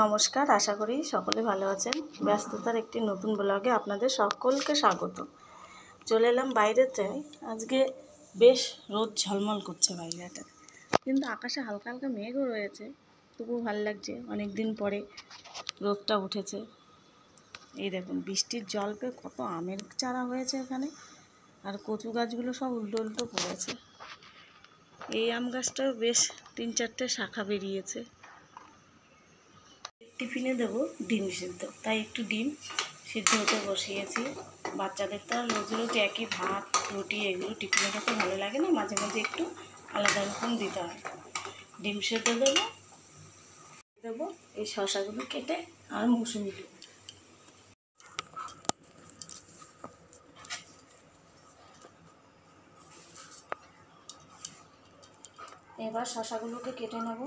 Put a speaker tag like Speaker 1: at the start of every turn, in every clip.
Speaker 1: নমস্কার, আশা করি সকলে ভালো আছেন। ব্যস্ততার একটি নতুন ব্লগে আপনাদের সকলকে স্বাগত। চলে এলাম বাইরেতে। আজকে বেশ রোদ ঝলমল করছে বাইরেটা, কিন্তু আকাশে হালকা হালকা মেঘও রয়েছে, তবুও ভালো লাগছে। অনেক দিন পরে রোদটা উঠেছে। এই দেখুন, বৃষ্টির জল পেয়ে কত আমের চারা হয়েছে এখানে, আর কচু গাছগুলো সব উল্টো উল্টো পড়েছে। এই আম গাছটাও বেশ 3-4টে শাখা বেরিয়েছে। টিফিনে দেবো ডিম সিদ্ধ, তাই একটু ডিম সিদ্ধ হতে বসিয়েছি। বাচ্চাদের তো আর রোজ রোজ একই ভাত রুটি এগুলো টিফিনে খেতে ভালো লাগে না, মাঝে মাঝে একটু আলাদা রকম দিতে হয়। ডিম সিদ্ধ দেবো এই শশাগুলো কেটে আর মৌসুমি দেবো। এবার শশাগুলোকে কেটে নেব।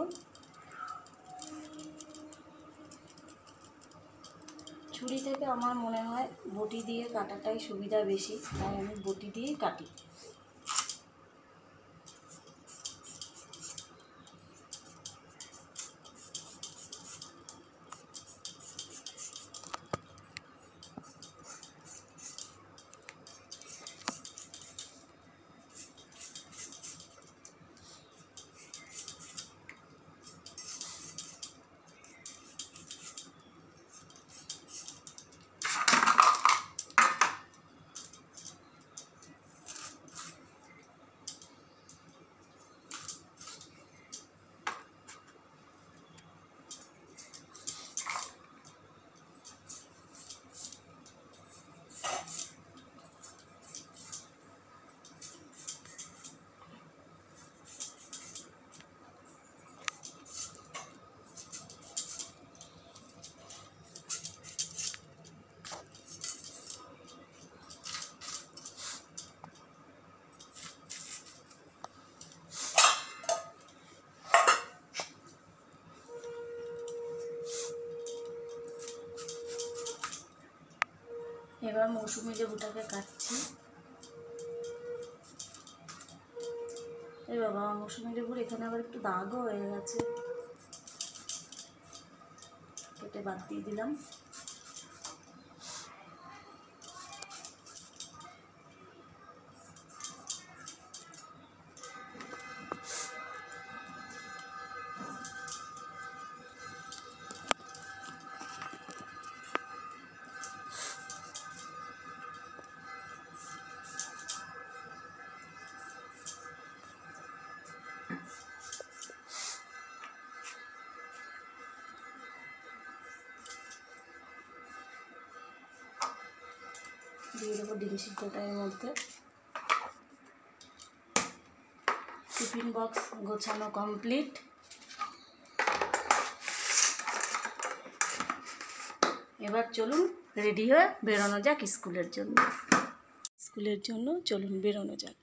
Speaker 1: ছুরি থেকে আমার মনে হয় বটি দিয়ে কাটাটাই সুবিধা বেশি, তাই আমি বটি দিয়েই কাটি। এবার মৌসুমি লেবুটাকে কাটছি। এই বাবা, মৌসুমি লেবুর এখানে আবার একটু দাগও হয়ে গেছে, কেটে বাদ দিয়ে দিলাম। দিয়ে দেবো ডিম সিদ্ধটা এর মধ্যে। টিফিন বক্স গোছানো কমপ্লিট। এবার চলুন রেডি হয়ে বেরোনো যাক স্কুলের জন্য। চলুন বেরোনো যাক।